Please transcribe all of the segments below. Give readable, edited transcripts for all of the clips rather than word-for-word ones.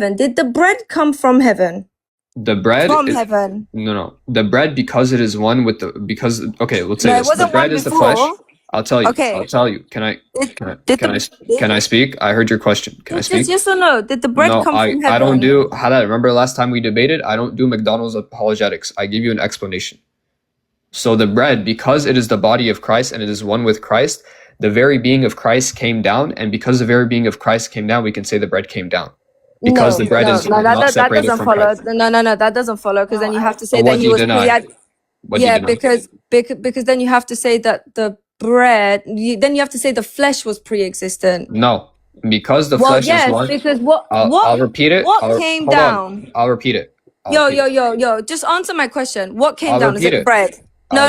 Did the bread come from heaven? The bread From is, heaven. no. The bread, because it is one with the, because, okay, let's say No, it this. The wasn't bread one is the flesh. before. I'll tell you. Okay. I'll tell you. Can I Did speak? I heard your question. Can I just speak? yes or no? Did the bread No, come from heaven? I don't do halal. Remember last time we debated? I don't do McDonald's apologetics. I give you an explanation. So the bread, because it is the body of Christ and it is one with Christ, the very being of Christ came down, and because the very being of Christ came down, we can say the bread came down. Because the bread is not that separated doesn't from follow. Christ. No, that doesn't follow, because then you have to say So that what do he you was deny? What do you yeah, deny? because then you have to say that the bread. Then you have to say the flesh was pre-existent. No, because the Well, flesh yes, is one. because I'll repeat it. what came Hold down? on. I'll repeat it. Yo, just answer my question. What came I'll down? Is repeat it it. bread? No.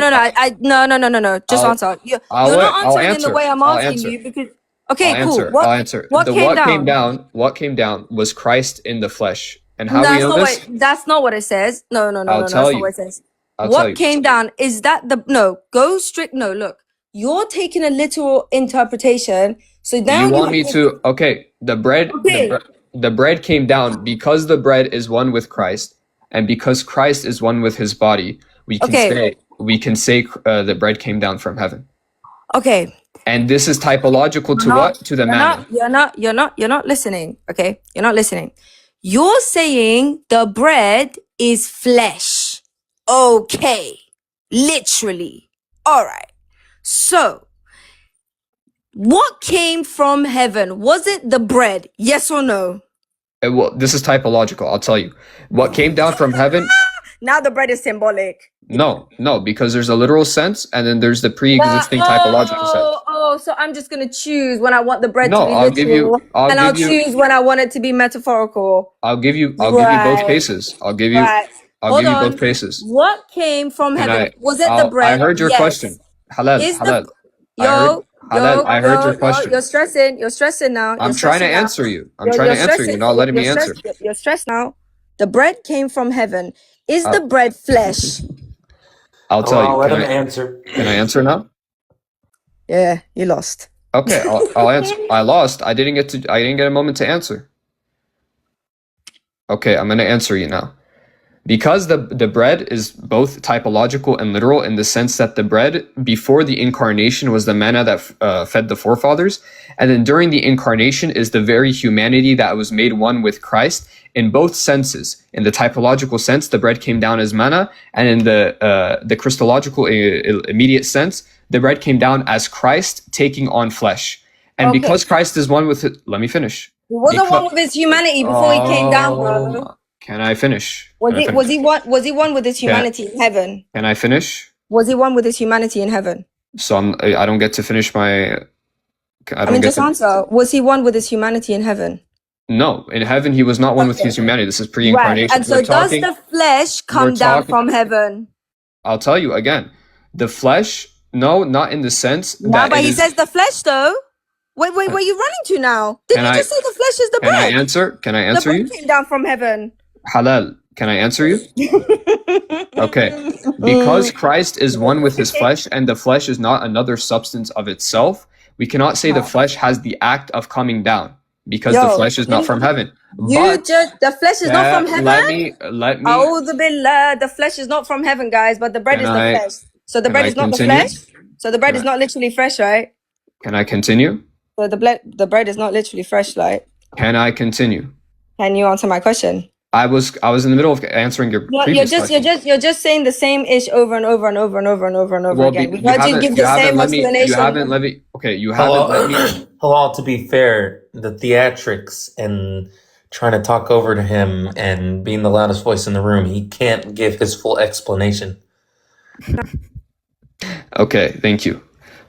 Just answer. You're not answering in the way I'm asking you, because okay, cool. I'll answer. What came down? What came down was Christ in the flesh. And how That's we know not this? that's not what it says. No, that's not what it says. What came down is that look, you're taking a literal interpretation. So now you want me to? Okay, the bread. Okay. The bread came down because the bread is one with Christ, and because Christ is one with His body. We can say the bread came down from heaven. Okay. And this is typological to what? To the manna. You're not listening. Okay, you're not listening. You're saying the bread is flesh. Okay, literally. All right. So, what came from heaven? Was it the bread? Yes or no? Well, this is typological. I'll tell you. What came down from heaven? Now the bread is symbolic. No, because there's a literal sense, and then there's the pre-existing typological sense. So I'm just gonna choose when I want the bread to be literal, I'll choose when I want it to be metaphorical. I'll give you both cases. I'll give you both cases. What came from heaven? Was it the bread? I heard your question. Halal. I heard your question. You're stressing now. I'm trying to answer you. You're not letting me answer. You're stressed now. The bread came from heaven. Is the bread flesh? I'll tell you. I'll let him answer. Can I answer now? Yeah, you lost. Okay, I'll answer. I lost. I didn't get a moment to answer. Okay, I'm gonna answer you now. Because the bread is both typological and literal, in the sense that the bread before the incarnation was the manna that fed the forefathers, and then during the incarnation is the very humanity that was made one with Christ in both senses. In the typological sense, the bread came down as manna, and in the Christological immediate sense, the bread came down as Christ taking on flesh. And because Christ is one with it, let me finish. He wasn't one with his humanity before he came down, bro. Can I finish? Was he one with his humanity in heaven? Can I finish? Was he one with his humanity in heaven? So I don't get to finish my. Answer. Was he one with his humanity in heaven? No, in heaven he was not one with his humanity. This is pre-incarnation. Right. And so does the flesh come down from heaven? I'll tell you again. The flesh, no, not in the sense that. But he says the flesh though. Wait, where are you running to now? Didn't you just say the flesh is the bread? Can I answer you? The bread came down from heaven. Halal, can I answer you? Okay. Because Christ is one with his flesh, and the flesh is not another substance of itself, we cannot say the flesh has the act of coming down, because the flesh is not from heaven. The flesh is not from heaven? Let me. The flesh is not from heaven, guys, but the bread is the flesh. So the bread is not the flesh? So the bread is not literally fresh, right? Can I continue? So the bread is not literally fresh, right? Can I continue? Can you answer my question? I was in the middle of answering your previous question. You're just saying the same ish over and over and over and over and over and over again. You give the same explanation. You haven't let me. Okay, you haven't let me. Halal, to be fair, the theatrics and trying to talk over to him and being the loudest voice in the room, he can't give his full explanation. Okay, thank you.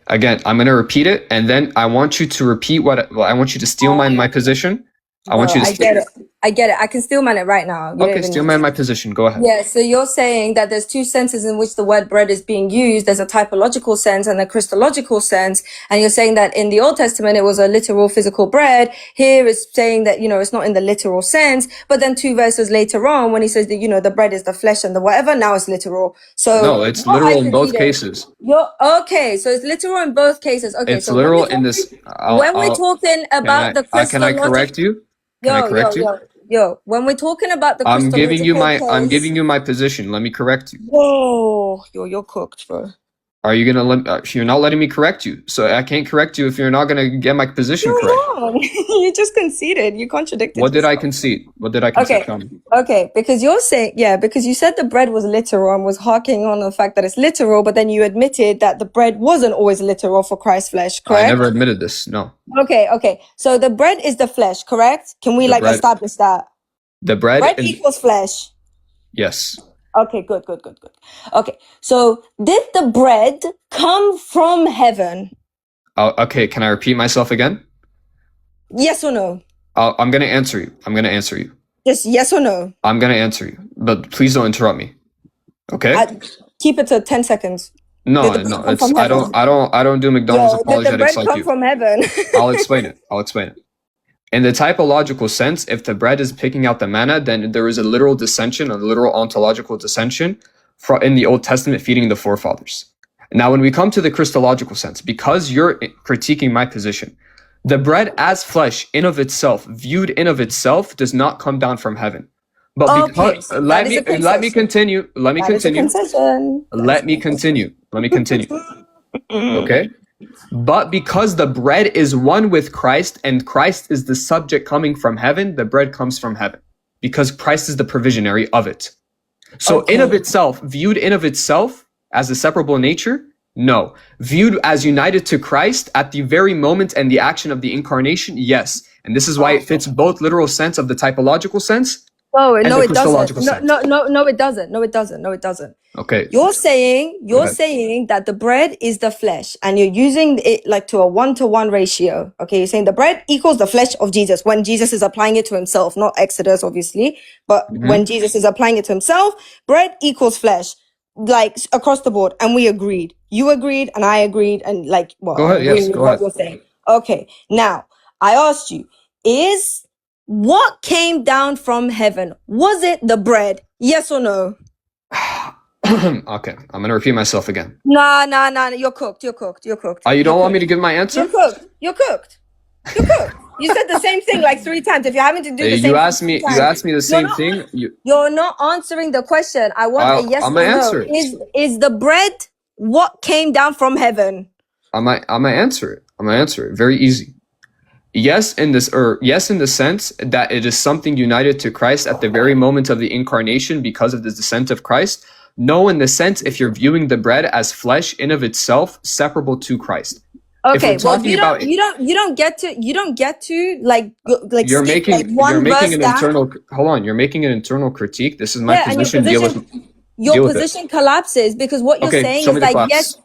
Again, I'm going to repeat it, and then I want you to repeat I want you to steel man my position. I get it. I can steel man it right now. Steel man my position. Go ahead. Yeah, so you're saying that there's two senses in which the word bread is being used. There's a typological sense and a Christological sense. And you're saying that in the Old Testament, it was a literal physical bread. Here it's saying that, it's not in the literal sense. But then 2 verses later on, when he says that, the bread is the flesh and the whatever, now it's literal. So no, it's literal in both cases. So it's literal in both cases. Okay, it's literal in this. When we're talking about the Christological. Can I correct you? Can I correct you? When we're talking about the I'm giving you Christological I'm case, giving you my position. Let me correct you. whoa, you're cooked, bro. Are you gonna let? You're not letting me correct you, so I can't correct you if you're not gonna get my position You're correct. wrong. You just conceded. You contradicted What did I yourself. concede? What did I concede? Okay. Tell me. Okay, because you're saying, because you said the bread was literal and was harking on the fact that it's literal, but then you admitted that the bread wasn't always literal for Christ's flesh, I correct? never admitted this. No. Okay. So the bread is the flesh, correct? Can we The bread- establish that? The bread Bread is equals flesh. yes. Okay, good. Okay, so did the bread come from heaven? Oh, okay. Can I repeat myself again? Yes or no? I'm gonna answer you. Just yes or no? I'm gonna answer you, but please don't interrupt me. Okay? Keep it to 10 seconds. No, Did the bread no. come It's from I heaven? don't do McDonald's Did the bread apologetics like come you. from heaven? I'll explain it. In the typological sense, if the bread is picking out the manna, then there is a literal dissension, a literal ontological dissension in the Old Testament feeding the forefathers. Now, when we come to the Christological sense, because you're critiquing my position, the bread as flesh in of itself, viewed in of itself, does not come down from heaven. But because so let me continue. Okay? But because the bread is one with Christ and Christ is the subject coming from heaven, the bread comes from heaven because Christ is the provisionary of it. So in of itself, viewed in of itself as a separable nature, no. Viewed as united to Christ at the very moment and the action of the incarnation, yes. And this is why it fits both literal sense of the typological sense. No, and it the doesn't. Christological sense. No, it doesn't. Okay. You're saying that the bread is the flesh and you're using it like to a 1-to-1 ratio. Okay. You're saying the bread equals the flesh of Jesus when Jesus is applying it to himself, not Exodus, obviously, but when Jesus is applying it to himself, bread equals flesh, like across the board. And we agreed. You agreed and I agreed. And like, well, go ahead. Yes, go ahead. You're saying. Okay. Now I asked you, what came down from heaven? Was it the bread? Yes or no? Okay, I'm gonna repeat myself again. Nah. You're cooked. Oh, you don't want me to give my answer? You're cooked. You said the same thing like 3 times. If you're having to do the same thing, you asked me the same thing. You're not answering the question. I want a yes or no. Answer it. Is the bread what came down from heaven? I'm gonna answer it. Very easy. Yes, in the sense that it is something united to Christ at the very moment of the incarnation because of the descent of Christ. No, in the sense if you're viewing the bread as flesh in of itself, separable to Christ. Okay, well, you don't get to like you're making an internal. Hold on, you're making an internal critique. This is my position. Your position collapses because what you're saying is like yes.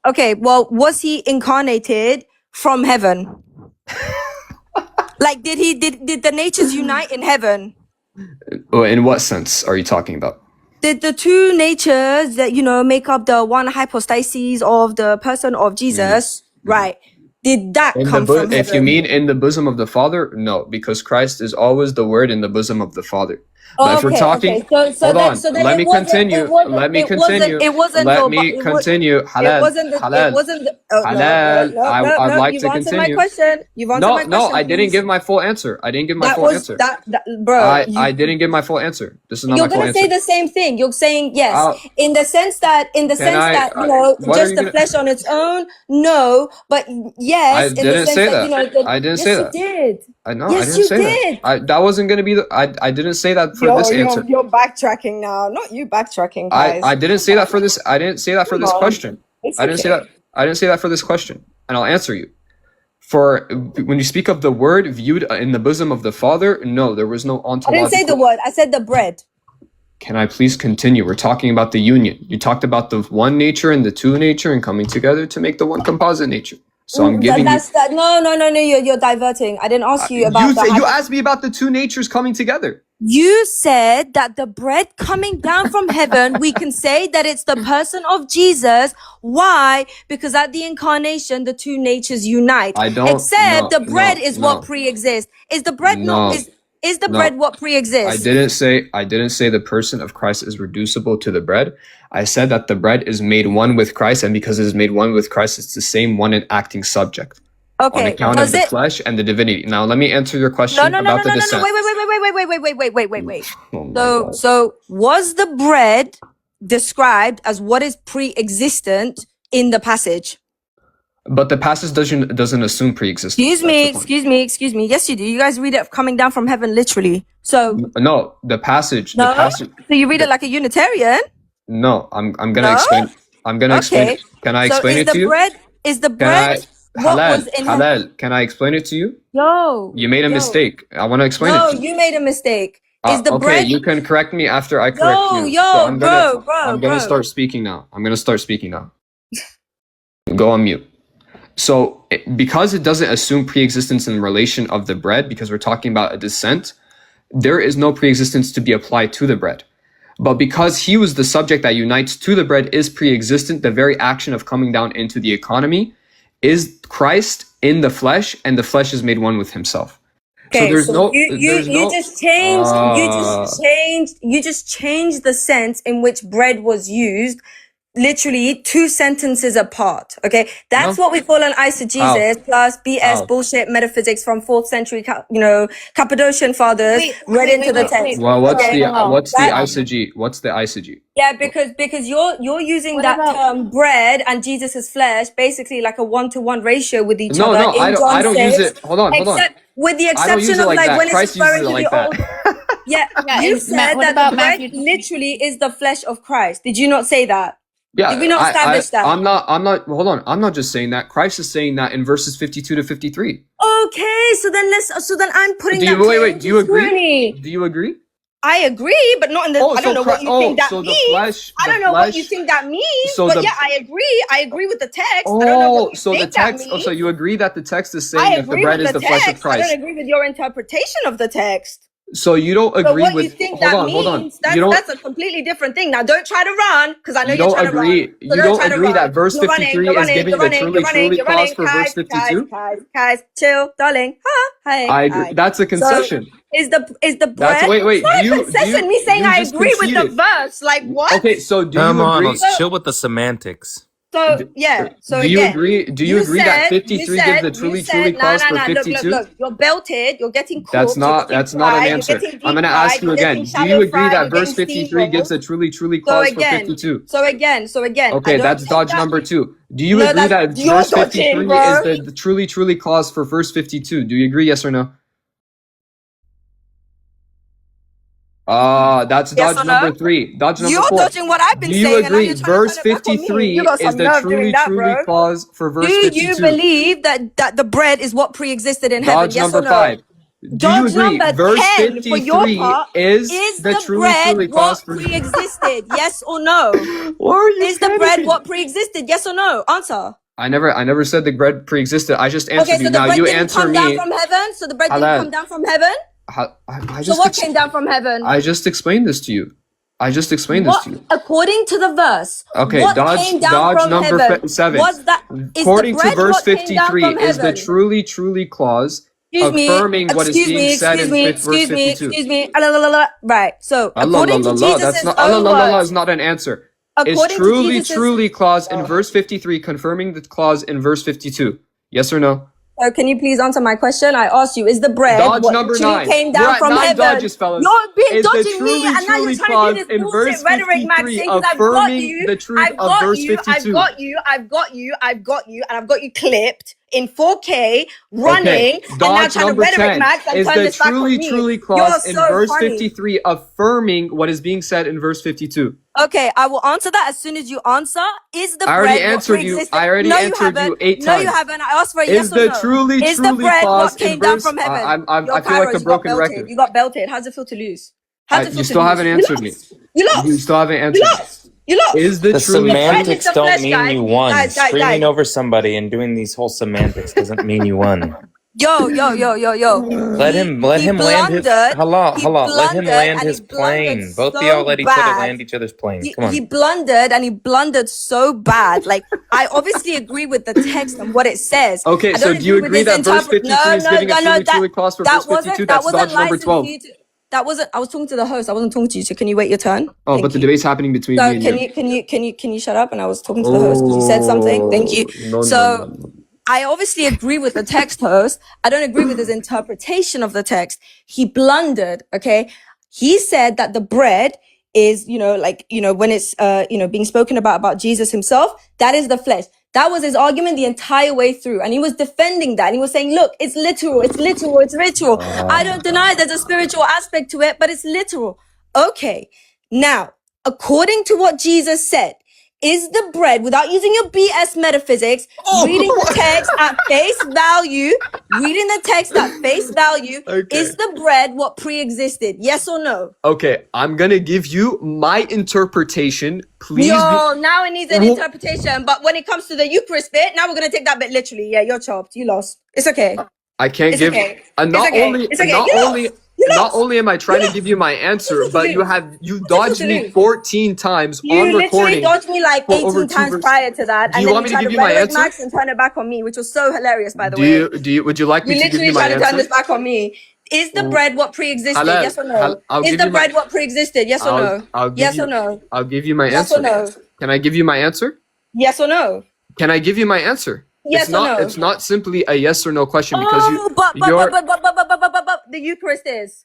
Okay, well, was he incarnated from heaven? Like, did the natures unite in heaven? In what sense are you talking about? Did the two natures that, make up the one hypostasis of the person of Jesus, right? Did that come from heaven? If you mean in the bosom of the Father, no, because Christ is always the Word in the bosom of the Father. But if we're talking, hold on, let me continue. It wasn't. Halal. I'd like to continue. You've answered my question. No, I didn't give my full answer. I didn't give my full answer. I didn't give my full answer. This is not my full answer. You're gonna say the same thing. You're saying yes, in the sense that just the flesh on its own. No, but yes, I didn't say that. I didn't say that. You did. I know. Yes, I didn't say that. That wasn't gonna be I didn't say that for this answer. You're backtracking now. Not you backtracking, guys. I didn't say that for this. I didn't say that for this question. I didn't say that. I didn't say that for this question, and I'll answer you. For when you speak of the Word viewed in the bosom of the Father, no, there was no ontological. I didn't say the word. I said the bread. Can I please continue? We're talking about the union. You talked about the one nature and the two nature and coming together to make the one composite nature. So I'm giving No. You're diverting. I didn't ask you about you asked me about the two natures coming together. You said that the bread coming down from heaven, we can say that it's the person of Jesus. Why? Because at the incarnation, the two natures unite. The bread is what pre-exists. Is the bread Is the bread what pre-exists? I didn't say the person of Christ is reducible to the bread. I said that the bread is made one with Christ, and because it is made one with Christ, it's the same one and acting subject. on Okay. account of Does the it? flesh and the divinity. Now, let me answer your question No, no, no, about no, the no, no, no. descent. Wait. Oh my So, God. so was the bread described as what is pre-existent in the passage? But the passage doesn't assume pre-existence. Excuse me. Yes, you do. You guys read it coming down from heaven, literally. So, No, the passage. no. The passage. So you read it like a Unitarian? No, I'm gonna No. explain. I'm gonna explain. Okay. Can I So explain is it to the you? bread? Is the Can bread I? what Halal, was in heaven? halal. Can I explain it to you? Yo. You made a yo. mistake. I want to explain No, it to you. you made a mistake. Is the Okay, bread? you can correct me after I correct you. Yo, So I'm bro. gonna start speaking now. Go on mute. So because it doesn't assume pre-existence in relation of the bread, because we're talking about a descent, there is no pre-existence to be applied to the bread. But because he was the subject that unites to the bread is pre-existent, the very action of coming down into the economy is Christ in the flesh, and the flesh is made one with himself. Okay, so there's no you just changed the sense in which bread was used, literally 2 sentences apart. Okay, that's what we call an eisegesis plus BS bullshit metaphysics from 4th century, Cappadocian fathers read into the text. Well, what's Okay. the eisege? What's the eisege? Yeah, because you're using that term bread and Jesus's flesh basically like a 1-to-1 ratio with each other. No, in I don't use 6, it. Hold on. With the I don't use exception it of like like that. when Christ it's referring uses to it the like old. that. Yeah, Yeah, you and said what that about the bread Matthew? literally is the flesh of Christ. Did you not say that? Yeah, Did we not establish that? I'm not. Hold on. I'm not just saying that. Christ is saying that in verses 52 to 53. Okay, so then I'm putting Do that. you wait? Do you agree? Scrutiny. Do you agree? I agree, but not in the. I don't know what you think that means. I don't know what you think that means. But yeah, I agree. I agree with the text. I don't know what you think that means. So you agree that the text is saying I that the agree bread with is the flesh of text. I Christ. don't agree with your interpretation of the text. So you don't But agree what with. you think Hold that on, means, You don't. that's a completely different thing. Now, don't try to run, because I know You you're don't trying agree. to run. So You don't try to agree run. that verse You're 53 is giving the truly clause for verse 52. Guys, chill, darling. Hi. I agree. That's a concession. So, is the bread? Wait. It's not a concession. Me saying I just agree with the conceded. verse. Like what? Okay, so do Come you on, agree? let's chill with the semantics. So yeah. So do you again, agree? Do you agree that 53 gives the truly clause for 52? Look. You're belted. You're getting cooked. That's not an answer. I'm going to ask you again. Do you agree that verse 53 gives the truly clause for 52? So again. Okay, that's dodge number 2. Do you agree that verse 53 is the truly clause for verse 52? Do you agree? Yes or no? That's dodge number 3. Dodge number 4. You're dodging what I've been saying. Do you agree? And Verse 53 is the truly clause for verse 52. Do you believe that the bread is what pre-existed in heaven? Dodge Yes number or no? 5. Do you agree? Verse 10 for your 53 part, is the truly clause what for pre-existed? Yes or no? Why are you Is the bread what pre-existed? Yes or no? Answer. I never said the bread pre-existed. I just answered Okay, so you. the Now bread you didn't answer come me. down from heaven. So the bread didn't come down from heaven. So what came down from heaven? I just explained this to you. According to the verse. Okay, what dodge came down from number heaven? 7. Was that, According to verse 53 is the truly truly clause affirming what is being said in verse 52. Right. So according to Jesus' own own words, is not an answer. Is According to truly Jesus's- clause in verse 53 confirming the clause in verse 52? Yes or no? can you please answer my question? I asked you, is the bread Dodge what number literally 9. came down We're at from 9 heaven? dodges, fellas. You're being Is the dodging me, and now you're trying to do this bullshit rhetoric, Maxine, because I've got affirming you. the truth of verse 52? I've got you, and I've got you clipped in 4K, running, and now Dodge trying to number rhetoric 10 Max and is turn the this back on me. truly clause You're in so verse funny. 53 affirming what is being said in verse 52. Okay, I will answer that as soon as you answer. Is the I bread already what answered you. pre-existed? I already No, you answered haven't. you 8 No, times. you haven't. I asked for a Is yes the or no. truly Is the bread clause what came in down verse? from heaven? I feel like a broken record. You got belted. How's it feel to lose? How's it feel You to still lose? haven't answered me. You lost. You still haven't answered me. You lost. Is the The truly semantics the don't flesh, mean guys. you won. Guys. Screaming over somebody and doing these whole semantics doesn't mean you won. Yo. Let him land his halal. Let him land his plane. Both of y'all let each other land each other's planes. Come on. He blundered so bad. Like, I obviously agree with the text and what it says. Okay, I so don't do you with agree his that verse 53 is giving a truly clause for verse 52? That's dodge number 12. That wasn't. I was talking to the host. I wasn't talking to you. So can you wait your turn? Oh, Thank but the you. debate's happening between So me and you. can you shut up? And I was talking to the host because you said something. Thank you. No. I obviously agree with the text host. I don't agree with his interpretation of the text. He blundered, okay? He said that the bread is, when it's, being spoken about Jesus himself, that is the flesh. That was his argument the entire way through. And he was defending that. And he was saying, look, it's literal, it's literal, it's ritual. I don't deny there's a spiritual aspect to it, but it's literal. Okay. Now, according to what Jesus said, is the bread, without using your BS metaphysics, reading the text at face value, Okay. is the bread what pre-existed? Yes or no? Okay, I'm gonna give you my interpretation. Please. Now it needs an interpretation. But when it comes to the Eucharist bit, now we're gonna take that bit literally. Yeah, you're chopped. You lost. It's okay. I can't give. Okay. Not only am I trying to give you my answer, but you dodged me 14 times You on literally recording. dodged me like for over 18 two times verses. prior to that. Do you And then want me you to tried give to you my rhetoric answer? max and turn it back on me, which was so hilarious, by the way. Would you like me to give literally you my tried to turn answer? this back on me. Is the bread what pre-existed? Halal, Yes or no? I'll Is give the you my- bread what pre-existed? Yes or no? Yes or no? I'll give you my Yes answer. or no? Can I give you my answer? Yes or no? Can I give you my answer? Yes it's or not. no? It's not simply a yes or no question because but you're the Eucharist is.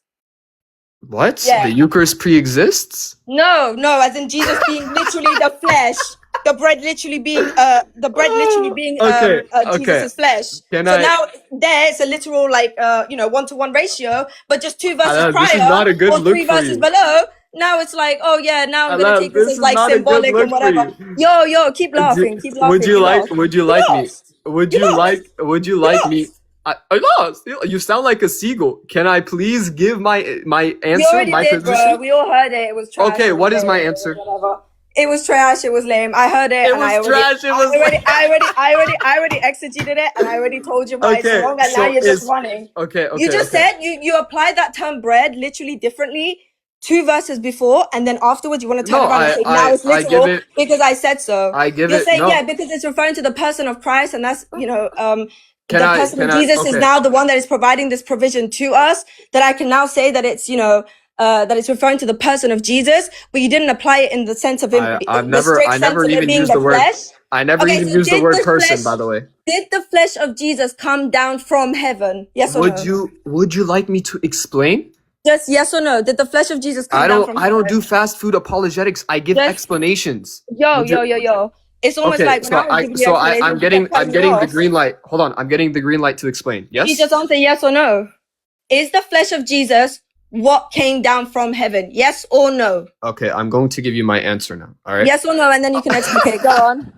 what? Yeah. The Eucharist pre-exists? No, as in Jesus being literally the flesh, the bread literally being Okay. Jesus' flesh. Now there's a literal 1-to-1 ratio, but just 2 verses Halal, prior this is not a good or look 3 for verses you. below. Now it's like, oh yeah, now I'm gonna Halal, take this this as is like not a good symbolic look and for whatever. you. Yo, keep laughing, keep laughing. Would you like me? lost. Would You you lost. like me? I lost. You sound like a seagull. Can I please give my We answer, already my did, position? bro. We all heard it. It was trash. Okay, It was what is my lame, answer? whatever. It was trash. It was lame. I heard it. It and was I already, trash, it was I already exegeted it, and I already told you why Okay, it's wrong, and so now you're just it's- running. Okay. You just said you applied that term bread literally differently 2 verses before, and then afterwards you want to turn No, around and say now it's I give literal it- because I said so. I give You're it- saying no. because it's referring to the person of Christ, and that's Can the I- person can of I- Jesus is okay. now the one that is providing this provision to us. That I can now say that it's that it's referring to the person of Jesus, but you didn't apply it in the sense of him. I the never strict sense of it even being used the word. flesh. I never Okay, even so used the did word the person, flesh- by the way. Did the flesh of Jesus come down from heaven? Yes or no? Would you like me to explain? Just yes or no? Did the flesh of Jesus come down from I don't heaven? do fast food apologietics. I give Just- explanations. Yo. Would you- It's almost Okay, like when I was giving you I'm getting the green light. Hold on, I'm getting the green light to explain. Yes. You just answer yes or no. Is the flesh of Jesus what came down from heaven? Yes or no? Okay, I'm going to give you my answer now. All right. Yes or no, and then you can explicate. Go on.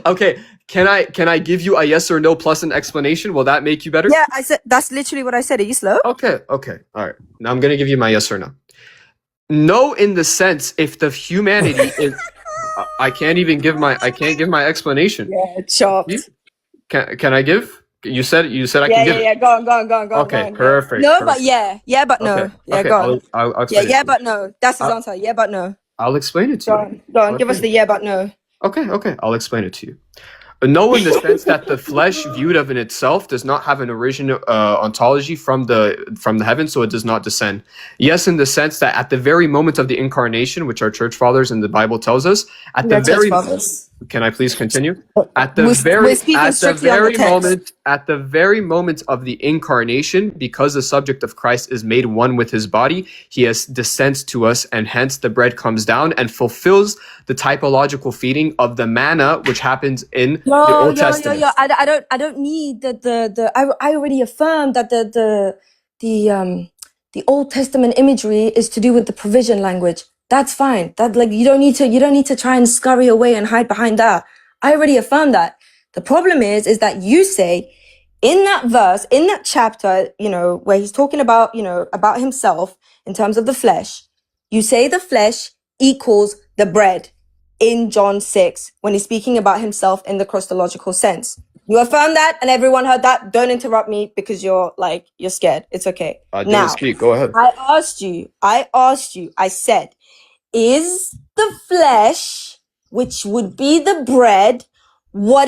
Okay. Can I give you a yes or no plus an explanation? Will that make you better? Yeah, I said that's literally what I said. Are you slow? Okay. All right. Now I'm gonna give you my yes or no. No, in the sense if the humanity is, I can't give my explanation. Yeah, chopped. Can I give? You said I can give it. Yeah. Go on. Okay, perfect. No, perfect. but yeah, but no. Okay, Yeah, okay, go on. I'll explain Yeah, it. but no. That's his I'll- answer. Yeah, but no. I'll explain it to you. Go on. Give us the yeah, but no. Okay, I'll explain it to you. No, in the sense that the flesh viewed of in itself does not have an original ontology from the heavens, so it does not descend. Yes, in the sense that at the very moment of the incarnation, which our church fathers and the Bible tells us, at the very can I please continue? At the very moment of the incarnation, because the subject of Christ is made one with his body, he has descends to us, and hence the bread comes down and fulfills the typological feeding of the manna, which happens in the Old Testament. I don't need I already affirmed that the Old Testament imagery is to do with the provision language. That's fine. That you don't need to try and scurry away and hide behind that. I already affirmed that. The problem is that you say in that verse, in that chapter, where he's talking about, about himself in terms of the flesh, you say the flesh equals the bread in John 6 when he's speaking about himself in the Christological sense. You affirm that, and everyone heard that. Don't interrupt me because you're scared. It's okay. I didn't speak. Go ahead. I asked you, I said, is the flesh, which would be the bread, what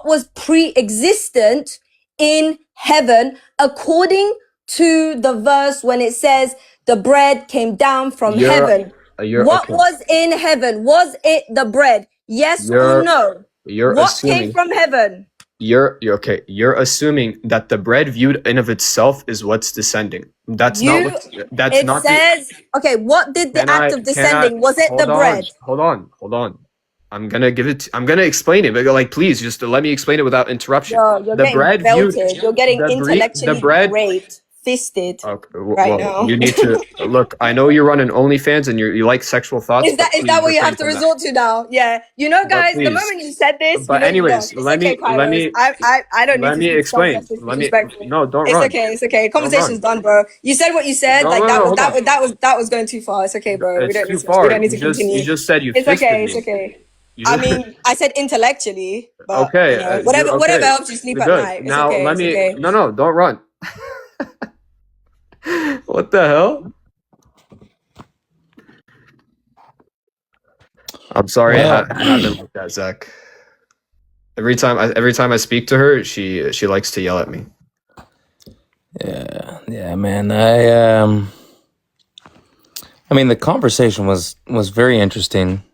was pre-existent in heaven, according to the verse when it says the bread came down from heaven? What was in heaven? Was it the bread? Yes or no? You're what assuming. came from heaven? you're okay. You're assuming that the bread viewed in of itself is what's descending. That's not You, what. That's it not the. says, okay, what did the act of Can I? descending? Was it the Hold on. bread? Hold on. I'm gonna give it. I'm gonna explain it, but like, please, just let me explain it without interruption. You're The getting bread viewed. belted. You're getting The intellectually bread. raped, fisted Okay, right well, now. you need to look. I know you run an OnlyFans and you like sexual thoughts, Is but that please what you refrain have to from that. resort to now? Yeah. You know, But guys, the please, moment you said this, but you anyways, lost. It's okay, Kairos. I don't need let to me speak strong explain. that's Let me disrespectful. no, don't It's run. okay, it's okay. Don't Conversation's run. done, bro. You said what you said. No, Like no, no, hold on. that was going too far. It's okay, bro. It's too We far. don't need to You continue. just said you It's fisted okay, it's me. okay. You I just, mean, I said intellectually, but you okay, know, you're whatever okay. helps you sleep You're at good. night. It's Now okay, let it's me. okay. No, don't run. What the hell? I'm sorry Well, it happened like that, Zach. Every time I speak to her, she likes to yell at me. yeah, man. I mean, the conversation was very interesting.